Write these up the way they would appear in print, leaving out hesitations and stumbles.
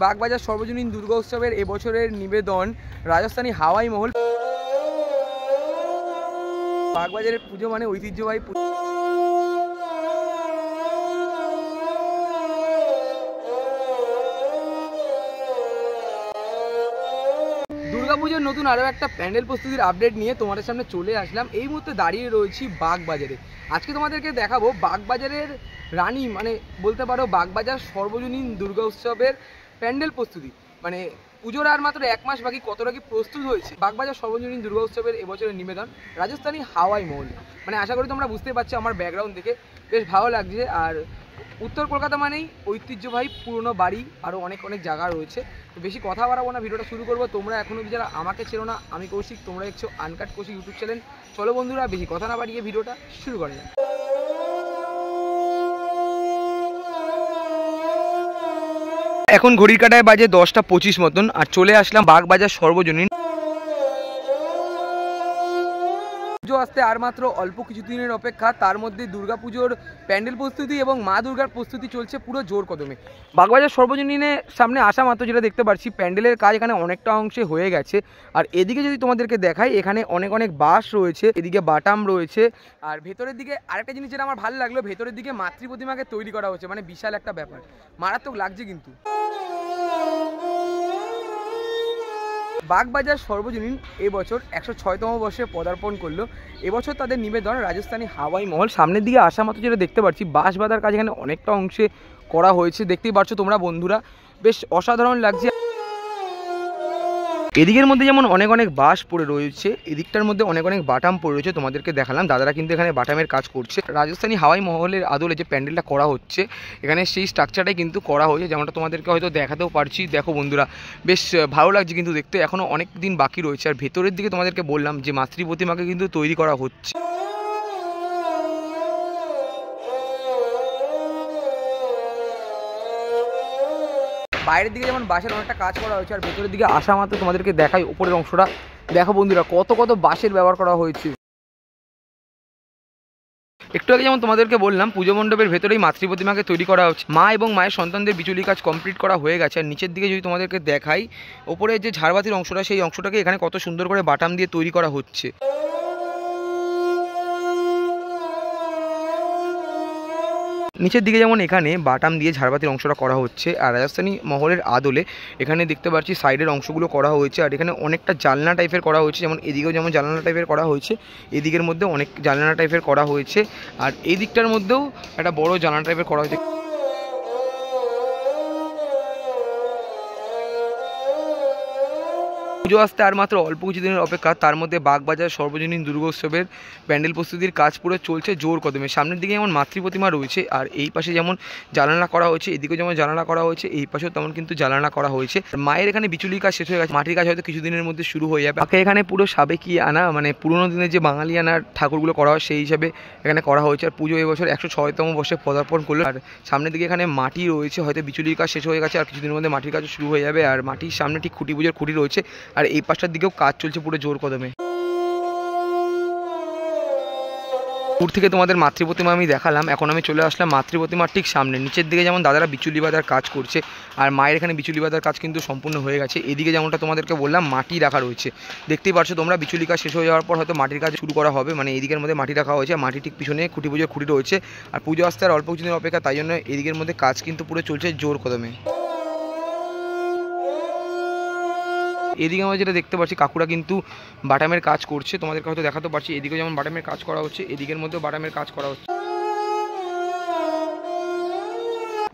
বাগবাজার সর্বজনীন দুর্গা উৎসবের এবছরের নিবেদন রাজস্থানী হাওয়াই মহল। বাগবাজারের পুজো মানে ঐতিহ্যবাহী দুর্গাপুজোর নতুন আরও একটা প্যান্ডেল প্রস্তুতির আপডেট নিয়ে তোমাদের সামনে চলে আসলাম। এই মুহূর্তে দাঁড়িয়ে রয়েছি বাগবাজারে। আজকে তোমাদেরকে দেখাবো বাগবাজারের রানী মানে বলতে পারো বাগবাজার সর্বজনীন দুর্গা উৎসবের প্যান্ডেল প্রস্তুতি। মানে পুজোর আর মাত্র 1 মাস বাকি, কতটা কি প্রস্তুত হয়েছে বাগবাজার সর্বজনীন দুর্গা উৎসবের এবছরের নিবেদন রাজস্থানী হাওয়াই মহল। মানে আশা করি তোমরা বুঝতে পারছো আমার ব্যাকগ্রাউন্ড থেকে বেশ ভালো লাগছে। আর উত্তর কলকাতা মানেই ঐতিহ্যবাহী পুরনো বাড়ি, আরও অনেক অনেক জায়গা রয়েছে। তো বেশি কথা বাড়াবো না, ভিডিওটা শুরু করবো। তোমরা এখনও যারা আমাকে চেনো না, আমি কৌশিক, তোমরা দেখছো আনকাট কৌশিক ইউটিউব চ্যানেল। চলো বন্ধুরা, বেশি কথা না বাড়িয়ে ভিডিওটা শুরু করা যাক। এখন ঘড়ির কাঁটায় বাজে 10টা 25 মতন, আর চলে আসলাম বাগবাজার সর্বজনীন। পুজো আসতে আর মাত্র অল্প কিছু দিনের অপেক্ষা, তার মধ্যে দুর্গাপুজোর প্যান্ডেল প্রস্তুতি এবং মা দুর্গার প্রস্তুতি চলছে পুরো জোর কদমে। বাগবাজার সর্বজনীনের সামনে আসা মাত্র যেটা দেখতে পাচ্ছি, প্যান্ডেলের কাজ এখানে অনেকটা অংশে হয়ে গেছে। আর এদিকে যদি তোমাদেরকে দেখাই, এখানে অনেক অনেক বাঁশ রয়েছে, এদিকে বাটাম রয়েছে। আর ভেতরের দিকে আরেকটা জিনিস যেটা আমার ভালো লাগলো, ভেতরের দিকে মাতৃ প্রতিমাকে তৈরি করা হচ্ছে, মানে বিশাল একটা ব্যাপার, মারাত্মক লাগছে কিন্তু। বাগবাজার সর্বজনীন এবছর 106তম বর্ষে পদার্পণ করলো। এবছর তাদের নিবেদন রাজস্থানী হাওয়াই মহল। সামনের দিকে আসা মাত্র যেটা দেখতে পাচ্ছি, বাঁশ বাঁধার কাজ এখানে অনেকটা অংশে করা হয়েছে, দেখতেই পাচ্ছ তোমরা বন্ধুরা, বেশ অসাধারণ লাগছে। এদিকের মধ্যে যেমন অনেক অনেক বাঁশ পড়ে রয়েছে, এদিকটার মধ্যে অনেক অনেক বাটাম পড়ে রয়েছে, তোমাদেরকে দেখালাম। দাদারা কিন্তু এখানে বাটামের কাজ করছে। রাজস্থানী হাওয়াই মহলের আদলে যে প্যান্ডেলটা করা হচ্ছে, এখানে সেই স্ট্রাকচারটাই কিন্তু করা হয়েছে, যেমনটা তোমাদেরকে হয়তো দেখাতেও পারছি। দেখো বন্ধুরা, বেশ ভালো লাগছে কিন্তু দেখতে। এখনও অনেক দিন বাকি রয়েছে। আর ভেতরের দিকে তোমাদেরকে বললাম যে মাতৃ প্রতিমাকে কিন্তু তৈরি করা হচ্ছে। বাইরের দিকে যেমন বাঁশের অনেকটা কাজ করা হয়েছে, আর ভেতরের দিকে আসা মাত্র তোমাদেরকে দেখাই উপরের অংশটা। দেখো বন্ধুরা, কত কত বাঁশের ব্যবহার করা হয়েছে। একটু আগে যেমন তোমাদেরকে বললাম, পুজো মণ্ডপের ভেতরেই মাতৃ প্রতিমাকে তৈরি করা হচ্ছে। মা এবং মায়ের সন্তানদের বিচুলি কাজ কমপ্লিট করা হয়ে গেছে। আর নিচের দিকে যদি তোমাদেরকে দেখাই, ওপরে যে ঝাড়বাতির অংশটা, সেই অংশটাকে এখানে কত সুন্দর করে বাটাম দিয়ে তৈরি করা হচ্ছে। নিচের দিকে যেমন এখানে বাটাম দিয়ে ঝাড়বাতির অংশটা করা হচ্ছে। আর রাজস্থানী মহলের আদলে এখানে দেখতে পাচ্ছি সাইডের অংশগুলো করা হয়েছে। আর এখানে অনেকটা জানলা টাইপের করা হয়েছে, যেমন এদিকেও যেমন জানলা টাইপের করা হয়েছে, এদিকের মধ্যে অনেক জানলা টাইপের করা হয়েছে। আর এই দিকটার মধ্যেও একটা বড় জানলা টাইপের করা হয়েছে। পুজো আসতে আর মাত্র অল্প কিছু দিনের অপেক্ষা, তার মধ্যে বাগবাজার সর্বজনীন দুর্গোৎসবের প্যান্ডেল প্রস্তুতির কাজ পুরো চলছে জোর কদমে। সামনের দিকে যেমন মাতৃ প্রতিমা রয়েছে, আর এই পাশে যেমন জানালা করা হয়েছে, এদিকেও যেমন জানালা করা হয়েছে, এই পাশেও তেমন কিন্তু জানালা করা হয়েছে। মায়ের এখানে বিচুলির কাজ শেষ হয়ে গেছে, মাটির কাজ হয়তো কিছুদিনের মধ্যে শুরু হয়ে যাবে। বাকি এখানে পুরো সাবেকি আনা, মানে পুরোনো দিনের যে বাঙালি আনার ঠাকুরগুলো করা হয়, সেই হিসাবে এখানে করা হয়েছে। আর পুজো এবছর 106তম বর্ষে পদার্পণ করলো। আর সামনের দিকে এখানে মাটি রয়েছে, হয়তো বিচুলির কাজ শেষ হয়ে গেছে, আর কিছুদিনের মধ্যে মাটির কাজও শুরু হয়ে যাবে। আর মাটির সামনে ঠিক খুঁটি পুজোর খুঁটি রয়েছে, আর এই পাশটার দিকেও কাজ চলছে পুরো জোর কদমে। দূর থেকে তোমাদের মাতৃ প্রতিমা আমি দেখালাম, এখন আমি চলে আসলাম মাতৃ প্রতিমার ঠিক সামনে। নিচের দিকে যেমন দাদারা বিচুলি বাঁধার কাজ করছে, আর মায়ের এখানে বিচুলি বাঁধার কাজ কিন্তু সম্পূর্ণ হয়ে গেছে। এদিকে যেমনটা তোমাদেরকে বললাম, মাটি রাখা রয়েছে, দেখতেই পারছো তোমরা। বিচুলি কাজ শেষ হয়ে যাওয়ার পর হয়তো মাটির কাজ শুরু করা হবে। মানে এদিকের মধ্যে মাটি রাখা হয়েছে, মাটি ঠিক পিছনে খুঁটি পুজোর খুঁটি রয়েছে। আর পুজো আসতে আর অল্প কিছুদিনের অপেক্ষা, তাই জন্য এদিকের মধ্যে কাজ কিন্তু পুরো চলছে জোর কদমে। এদিকে আমরা যেটা দেখতে পাচ্ছি, কাকুরা কিন্তু বাটামের কাজ করছে, তোমাদেরকে হয়তো দেখাতে পারছি। এদিকে যেমন বাটামের কাজ করা হচ্ছে, এদিকের মধ্যেও বাটামের কাজ করা হচ্ছে।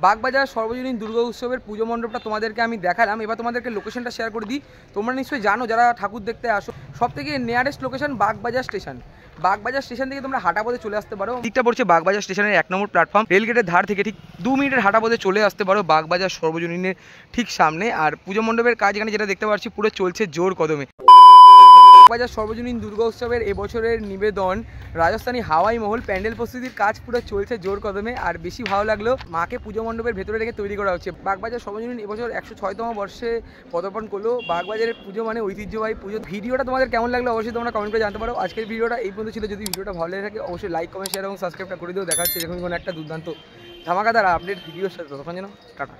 বাগবাজার সর্বজনীন দুর্গা উৎসবের পুজো মণ্ডপটা তোমাদেরকে আমি দেখালাম। এবার তোমাদেরকে লোকেশনটা শেয়ার করে দিই। তোমরা নিশ্চয়ই জানো যারা ঠাকুর দেখতে আসো, সব থেকে nearest location Bagbazar station. Bagbazar station থেকে তোমরা হাঁটা পথে চলে আসতে পারো। দিকটা পড়ছে বাগবাজার স্টেশনের 1 নম্বর প্ল্যাটফর্ম। রেলগেটের ধার থেকে ঠিক 2 মিনিটের হাঁটা পথে চলে আসতে পারো বাগবাজার সর্বজনীনের ঠিক সামনে। আর পুজো মণ্ডপের কাজ এখানে যেটা দেখতে পাচ্ছি, পুরো চলছে জোর কদমে। বাগবাজার সর্বজনীন দুর্গা উৎসবের এবছরের নিবেদন রাজস্থানী হাওয়াই মহল প্যান্ডেল প্রস্তুতির কাজ পুরো চলছে জোর কদমে। আর বেশি ভালো লাগলো, মাকে পুজো মণ্ডপের ভেতরে রেখে তৈরি করা হচ্ছে। বাগবাজার সর্বজনীন এবছর 106তম বর্ষে পদার্পণ করলো। বাগবাজারের পুজো মানে ঐতিহ্যবাহী পুজো। ভিডিওটা তোমাদের কেমন লাগলো অবশ্যই তোমরা কমেন্ট করে জানতে পারো। আজকের ভিডিওটা এই পর্যন্ত ছিল। যদি ভিডিওটা ভালো লাগে থাকে অবশ্যই লাইক, কমেন্ট, শেয়ার এবং সাবস্ক্রাইবটা করে দিও। দেখা হচ্ছে এরকম কোনো একটা দুর্দান্ত ধামাকাদার আপডেট ভিডিওর সাথে। ততক্ষণ যেন টাটা।